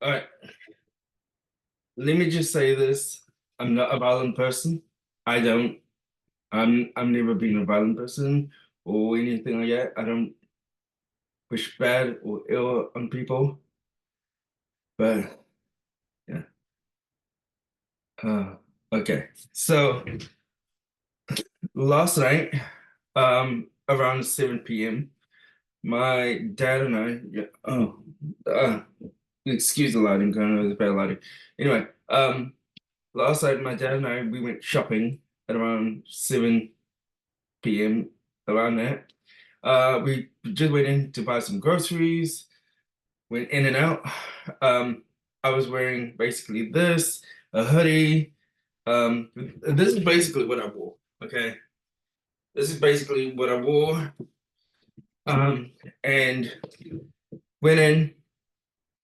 All right, let me just say this. I'm not a violent person. I don't. I'm never been a violent person or anything like that. I don't wish bad or ill on people. But yeah. Uh, okay. So last night, around 7 p.m., my dad and I, yeah, uh, excuse the lighting, kind of the bad lighting. Anyway, last night my dad and I we went shopping at around 7 p.m. around that. We just went in to buy some groceries, went in and out. Um, I was wearing basically this, a hoodie. This is basically what I wore. Okay. This is basically what I wore. Um, and went in,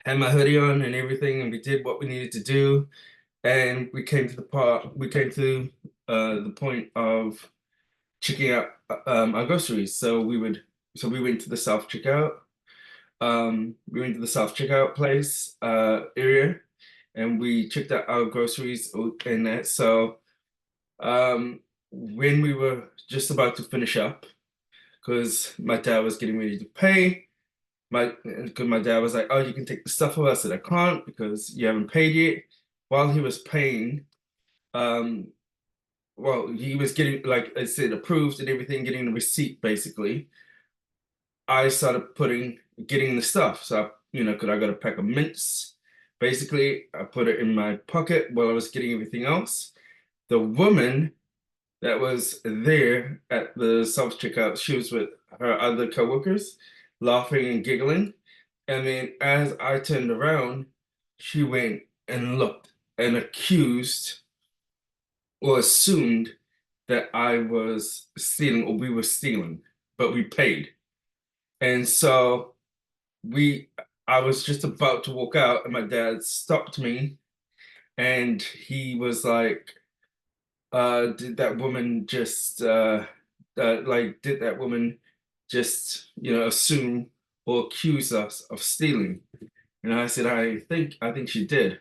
had my hoodie on and everything, and we did what we needed to do. And we came to the part, we came to the point of checking out our groceries. So we went to the self checkout. We went to the self checkout place area, and we checked out our groceries and that. So when we were just about to finish up, because my dad was getting ready to pay, because my dad was like, "Oh, you can take the stuff away." I said, "I can't because you haven't paid yet." While he was paying, um, well, he was getting, like I said, approved and everything, getting the receipt basically. I started getting the stuff. So, because I got a pack of mints. Basically, I put it in my pocket while I was getting everything else. The woman that was there at the self-checkout, she was with her other coworkers, laughing and giggling. And then as I turned around, she went and looked and accused or assumed that I was stealing or we were stealing, but we paid. And so we I was just about to walk out and my dad stopped me and he was like, did that woman just did that woman just, assume or accuse us of stealing? And I said, I think she did.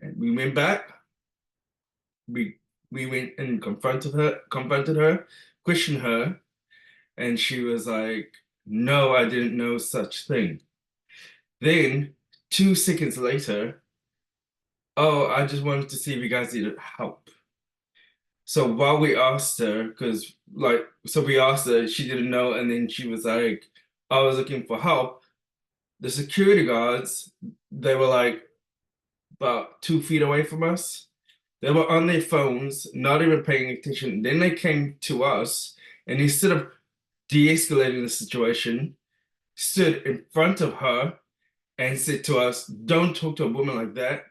And we went back, we we went and confronted her, questioned her, and she was like, no, I didn't know such thing. Then 2 seconds later, oh, I just wanted to see if you guys needed help. So while we asked her, so we asked her, she didn't know, and then she was like, I was looking for help. The security guards, they were like about 2 feet away from us. They were on their phones, not even paying attention. Then they came to us, and instead of de-escalating the situation, stood in front of her and said to us, "Don't talk to a woman like that."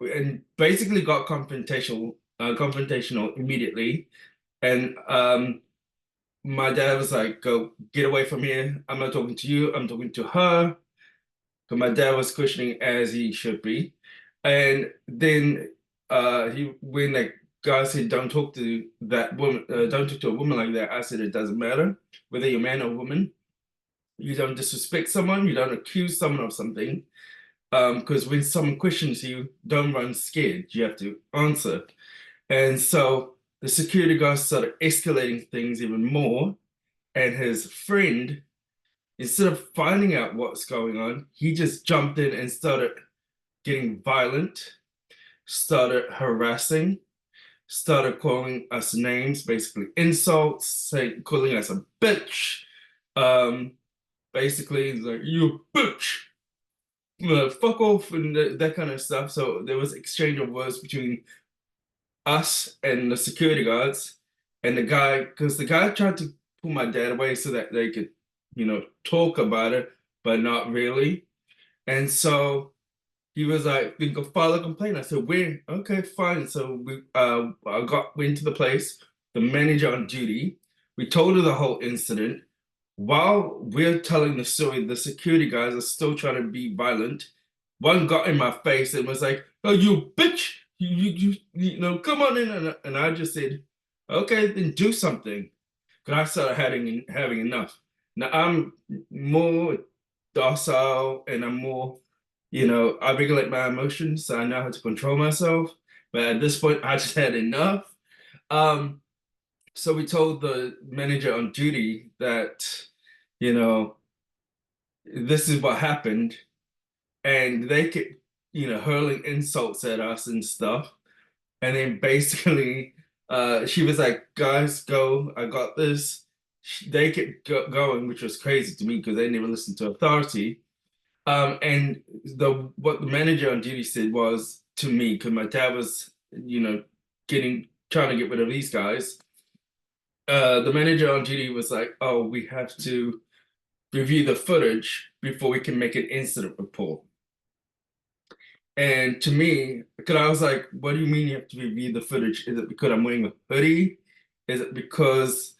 And basically got confrontational immediately. And my dad was like, "Go get away from here. I'm not talking to you. I'm talking to her." Because my dad was questioning as he should be. And then when that guy said, "Don't talk to that woman. Don't talk to a woman like that," I said, "It doesn't matter whether you're man or woman. You don't disrespect someone. You don't accuse someone of something. Because when someone questions you, don't run scared. You have to answer." And so the security guard started escalating things even more. And his friend, instead of finding out what's going on, he just jumped in and started getting violent, started harassing, started calling us names, basically insults, calling us a bitch. Um, Basically, he's like, "You bitch." Fuck off and that kind of stuff. So there was exchange of words between us and the security guards and the guy, because the guy tried to pull my dad away so that they could, talk about it, but not really. And so he was like, "We can go file a complaint." I said, "Where?" "Okay, fine." So went to the place, the manager on duty. We told her the whole incident. While we're telling the story, the security guys are still trying to be violent. One got in my face and was like, "Oh, you bitch! Come on in." And I just said, "Okay, then do something." Because I started having enough. Now I'm more docile and I'm more I regulate my emotions, so I know how to control myself. But at this point, I just had enough. Um, so we told the manager on duty that, you know, this is what happened, and they kept, hurling insults at us and stuff. And then basically, she was like, "Guys, go! I got this." They kept going, which was crazy to me because they never listened to authority. And the what the manager on duty said was to me, because my dad was, getting trying to get rid of these guys. The manager on duty was like, "Oh, we have to review the footage before we can make an incident report." And to me, because I was like, "What do you mean you have to review the footage? Is it because I'm wearing a hoodie? Is it because,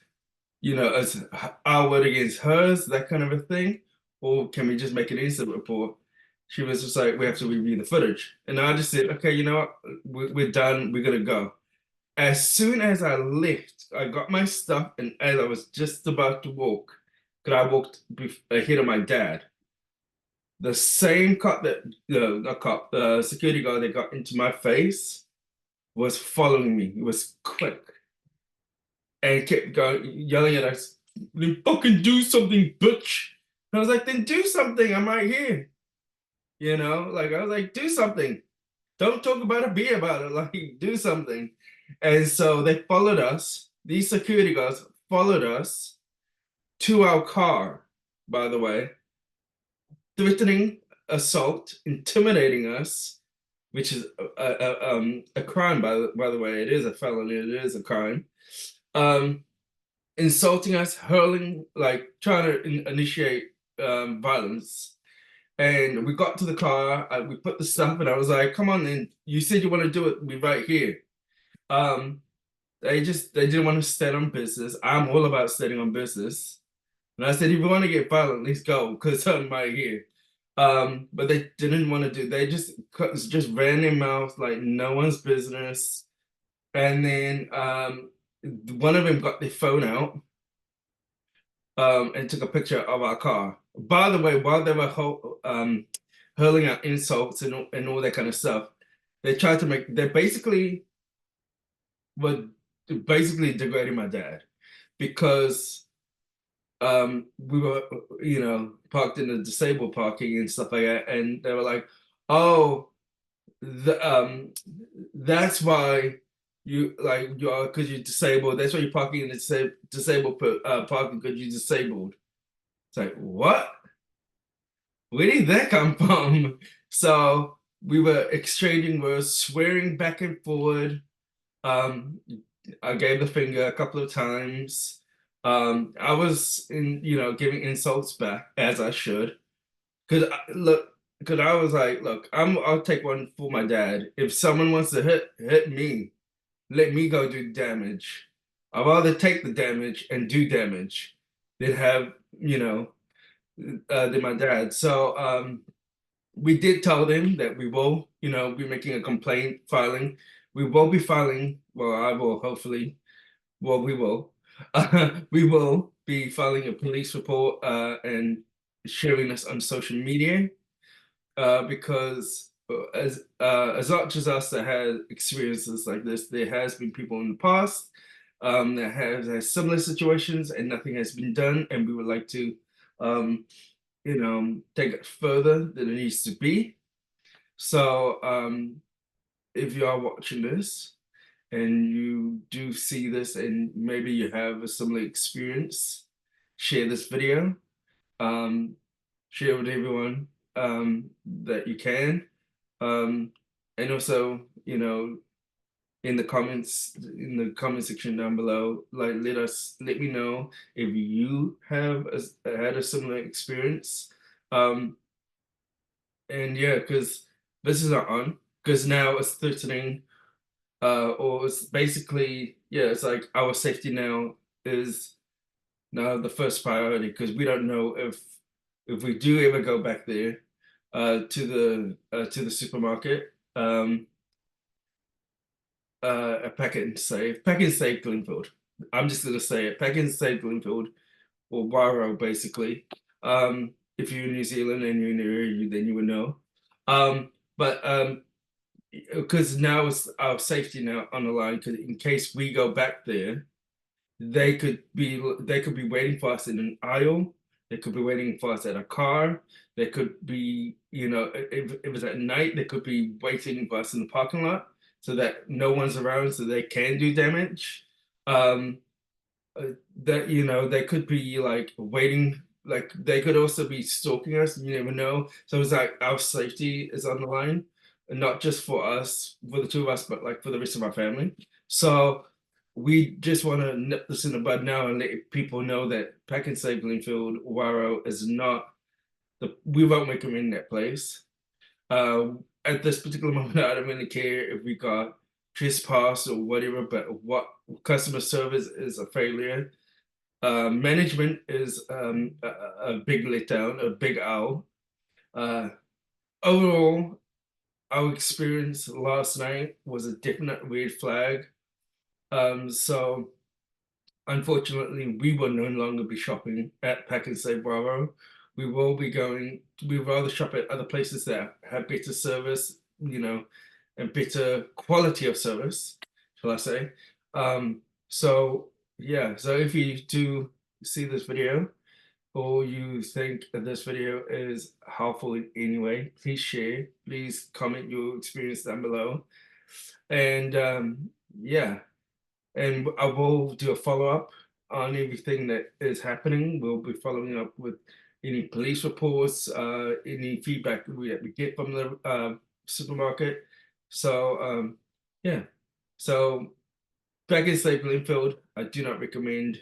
it's our word against hers, that kind of a thing? Or can we just make an incident report?" She was just like, "We have to review the footage." And I just said, "Okay, you know what? We're done. We're gonna go." As soon as I left, I got my stuff, and as I was just about to walk, because I walked ahead of my dad, the same cop that, not cop, the security guard that got into my face was following me. It was quick and kept going, yelling at us, "Then fucking do something, bitch." And I was like, "Then do something. I'm right here." Like I was like, "Do something. Don't talk about it, be about it. Like, do something." And so they followed us. These security guards followed us to our car, by the way, threatening assault, intimidating us, which is a crime, by the way. It is a felony. It is a crime. Um, Insulting us, hurling, like trying to initiate violence. And we got to the car. We put the stuff, and I was like, "Come on, then. You said you want to do it. We're right here." Um, they didn't want to stand on business. I'm all about standing on business. And I said, "If you want to get violent, let's go, because I'm right here." But they didn't want to do. They just ran their mouth like no one's business. And then one of them got their phone out and took a picture of our car. By the way, while they were hurling out insults and all that kind of stuff, they were basically degrading my dad because we were, parked in the disabled parking and stuff like that, and they were like, "Oh, the that's why you are, because you're disabled. That's why you're parking in the disabled parking, because you're disabled." It's like, what? Where did that come from? So we were exchanging words, swearing back and forward. Um, I gave the finger a couple of times. I was giving insults back as I should. Because I was like, "Look, I'll take one for my dad. If someone wants to hit me, let me go do damage. I'd rather take the damage and do damage than have, than my dad." So we did tell them that we will, be making a complaint filing. We will be filing, well, I will hopefully, well, we will. We will be filing a police report and sharing this on social media because as much as us that had experiences like this, there has been people in the past that have had similar situations and nothing has been done, and we would like to, um, take it further than it needs to be. So if you are watching this and you do see this and maybe you have a similar experience, share this video, um, share with everyone that you can. Um, and also, in the comment section down below, like let me know if you have had a similar experience. Um, and yeah, because this is not on, because now it's threatening, or it's basically, yeah, it's like our safety now is now the first priority, because we don't know if we do ever go back there to the supermarket, pack and save Glenfield. I'm just gonna say it, pack and save Glenfield or Waro basically. If you're in New Zealand and you're in the area, then you would know. But because now it's our safety now on the line, because in case we go back there, they could be waiting for us in an aisle. They could be waiting for us at a car. They could be, if it was at night, they could be waiting for us in the parking lot so that no one's around so they can do damage. Um, that they could be like waiting, like they could also be stalking us. You never know. So it's like our safety is on the line, and not just for us, for the two of us, but like for the rest of our family. So we just want to nip this in the bud now and let people know that Pack and Save Glenfield Waro is not we won't recommend that place. At this particular moment, I don't really care if we got trespass or whatever, but what customer service is a failure. Management is a big letdown, a big owl. Uh, Overall, our experience last night was a definite red flag. So unfortunately, we will no longer be shopping at Pack and Save Bravo. We will be going, we'd rather shop at other places that have better service, and better quality of service, shall I say. So, yeah, so if you do see this video or you think that this video is helpful in any way, please share, please comment your experience down below. And yeah, and I will do a follow up on everything that is happening. We'll be following up with any police reports, any feedback we get from the supermarket. So yeah, so back in Slave Glenfield, I do not recommend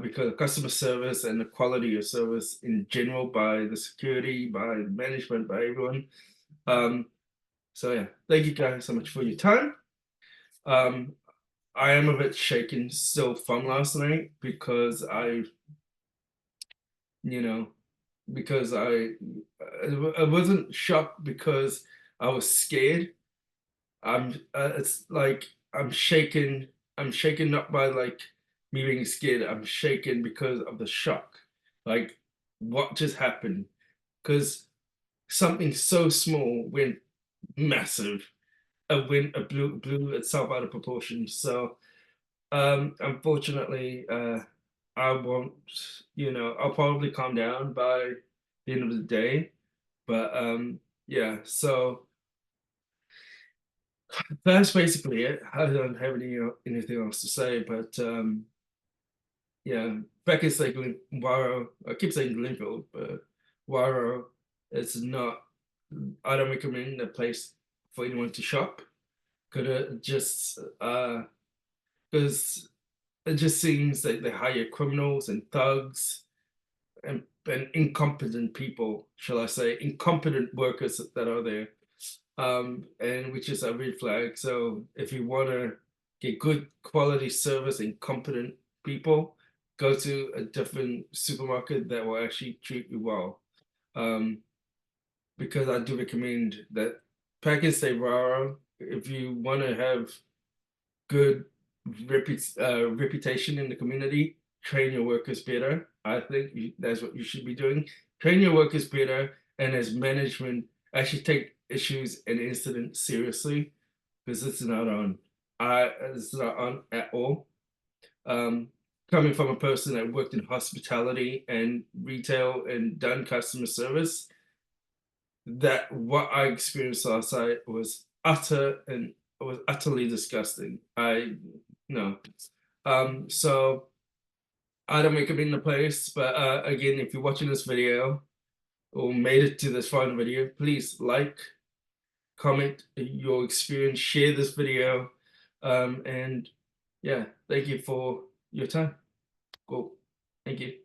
because of customer service and the quality of service in general by the security, by management, by everyone. Um, so yeah, thank you guys so much for your time. Um, I am a bit shaken still from last night because you know, because I wasn't shocked because I was scared. It's like I'm shaken. I'm shaken not by like me being scared. I'm shaken because of the shock. Like what just happened? Because something so small went massive. Blew itself out of proportion. So unfortunately, I won't, I'll probably calm down by the end of the day. But yeah, so that's basically it. I don't have anything else to say, but yeah, back in say Waro, I keep saying Glenville, but Waro, it's not. I don't recommend a place for anyone to shop. Could it just because it just seems that they hire criminals and thugs and incompetent people, shall I say, incompetent workers that are there, and which is a red flag. So if you want to get good quality service and competent people, go to a different supermarket that will actually treat you well. Um, because I do recommend that Packers Stay Rara, if you want to have good reputation in the community, train your workers better. I think that's what you should be doing. Train your workers better, and as management, actually take issues and incidents seriously because it's not on at all. Um, Coming from a person that worked in hospitality and retail and done customer service, that what I experienced last night was utterly disgusting. I no. So I don't recommend the place, but again, if you're watching this video or made it to this final video, please like, comment your experience, share this video, and yeah, thank you for your time. Cool. Thank you.